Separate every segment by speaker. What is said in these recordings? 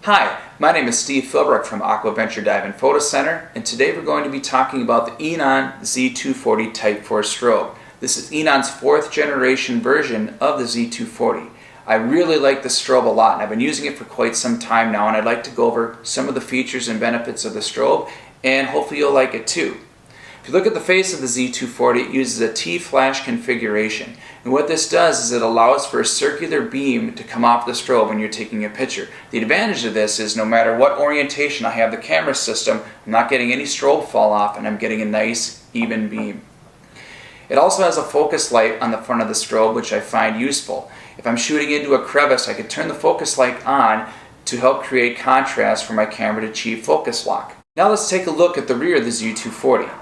Speaker 1: Hi, my name is Steve Philbrook from Aquaventure Dive and Photo Center, and today we're going to be talking about the Inon Z-240 Type 4 strobe. This is Inon's 4th generation version of the Z-240. I really like this strobe a lot, and I've been using it for quite some time now, and I'd like to go over some of the features and benefits of the strobe, and hopefully you'll like it too. If you look at the face of the Z-240, it uses a T-flash configuration. And what this does is it allows for a circular beam to come off the strobe when you're taking a picture. The advantage of this is no matter what orientation I have the camera system, I'm not getting any strobe fall off and I'm getting a nice even beam. It also has a focus light on the front of the strobe, which I find useful. If I'm shooting into a crevice, I can turn the focus light on to help create contrast for my camera to achieve focus lock. Now let's take a look at the rear of the Z-240.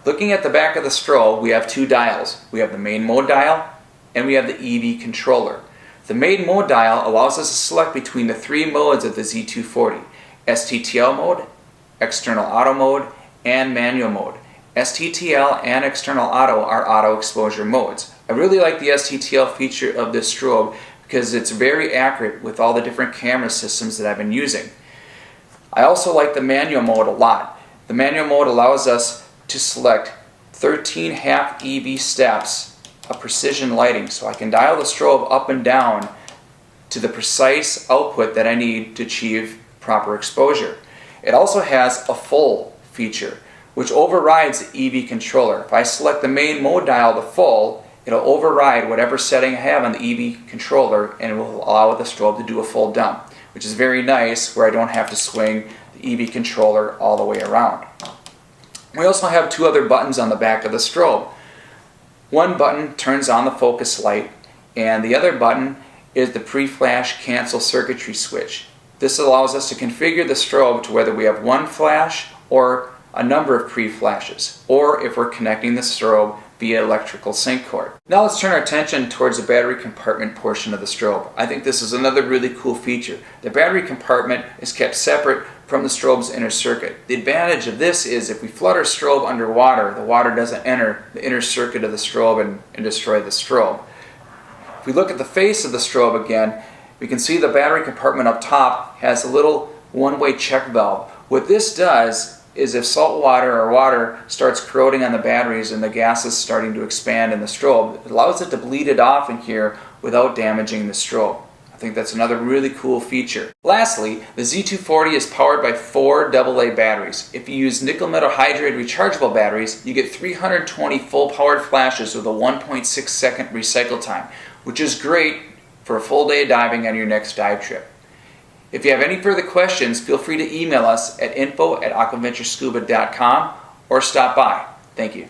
Speaker 1: Looking at the back of the strobe, we have two dials. We have the main mode dial and we have the EV controller. The main mode dial allows us to select between the three modes of the Z-240: STTL mode, external auto mode, and manual mode. STTL and external auto are auto exposure modes. I really like the STTL feature of this strobe because it's very accurate with all the different camera systems that I've been using. I also like the manual mode a lot. The manual mode allows us to select 13 half EV steps of precision lighting, so I can dial the strobe up and down to the precise output that I need to achieve proper exposure. It also has a full feature, which overrides the EV controller. If I select the main mode dial to full, it'll override whatever setting I have on the EV controller and it will allow the strobe to do a full dump, which is very nice where I don't have to swing the EV controller all the way around. We also have two other buttons on the back of the strobe. One button turns on the focus light, and the other button is the pre-flash cancel circuitry switch. This allows us to configure the strobe to whether we have one flash or a number of pre-flashes, or if we're connecting the strobe via electrical sync cord. Now let's turn our attention towards the battery compartment portion of the strobe. I think this is another really cool feature. The battery compartment is kept separate from the strobe's inner circuit. The advantage of this is if we flood our strobe underwater, the water doesn't enter the inner circuit of the strobe and destroy the strobe. If we look at the face of the strobe again, we can see the battery compartment up top has a little one-way check valve. What this does is if salt water or water starts corroding on the batteries and the gas is starting to expand in the strobe, it allows it to bleed it off in here without damaging the strobe. I think that's another really cool feature. Lastly, the Z-240 is powered by 4 AA batteries. If you use nickel metal hydride rechargeable batteries, you get 320 full powered flashes with a 1.6 second recycle time, which is great for a full day of diving on your next dive trip. If you have any further questions, feel free to email us at info@aquaventurescuba.com or stop by. Thank you.